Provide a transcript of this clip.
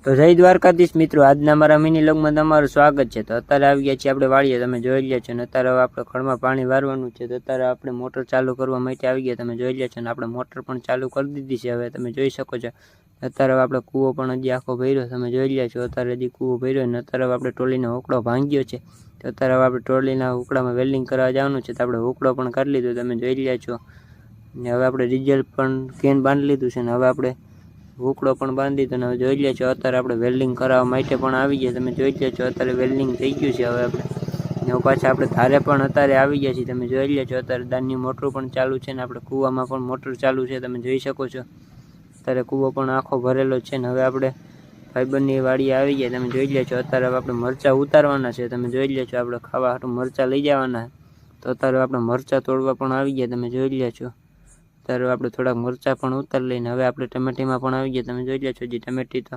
તો જય દ્વારકાધીશ મિત્રો, આજના મારા મિની લોગમાં તમારું સ્વાગત છે। તો અત્યારે આવી ગયા છીએ આપણે વાડીએ, તમે જોઈ લ્યા છો ને। અત્યારે હવે આપણે ખળમાં પાણી વારવાનું છે, તો અત્યારે આપણે મોટર ચાલુ કરવા માટે આવી ગયા, તમે જોઈ લ્યા છો ને। આપણે મોટર પણ ચાલુ કરી દીધી છે, હવે તમે જોઈ શકો છો। અત્યારે હવે આપણે કૂવો પણ હજી આખો ભર્યો, તમે જોઈ લ્યા છો। અત્યારે હજી કૂવો ભર્યો ને અત્યારે હવે આપણે ટોલીનો હોકળો ભાંગ્યો છે, તો અત્યારે હવે આપણે ટોલીના હોકળામાં વેલ્ડિંગ કરવા જવાનું છે, તો આપણે હોકળો પણ કરી લીધો, તમે જોઈ લ્યા છો ને। હવે આપણે ડીઝલ પણ કેન બાંધી લીધું છે ને હવે આપણે હુકડો પણ બાંધી દીધો ને હવે જોઈ લે છો। અત્યારે આપણે વેલ્ડિંગ કરવા માટે પણ આવી ગયા, તમે જોઈ લે છો। અત્યારે વેલ્ડિંગ થઈ ગયું છે, હવે આપણે પાછા આપણે ધારે પણ અત્યારે આવી ગયા છીએ, તમે જોઈ લે છો। અત્યારે દાનની મોટર પણ ચાલુ છે ને આપણે કૂવામાં પણ મોટર ચાલુ છે, તમે જોઈ શકો છો। અત્યારે કૂવો પણ આખો ભરેલો છે ને હવે આપણે ફાઈબરની વાડીએ આવી ગયા, તમે જોઈ લે છો। અત્યારે હવે આપણે મરચાં ઉતારવાના છે, તમે જોઈ લે છો। આપણે ખાવા હાટું મરચાં લઈ જવાના, તો અત્યારે આપણે મરચાં તોડવા પણ આવી ગયા, તમે જોઈ લે છો। ત્યારે આપણે થોડાક મરચાં પણ ઉતારી લઈને હવે આપણે ટમેટીમાં પણ આવી ગયા, તમે જોઈ લે છો। જે ટમેટી તો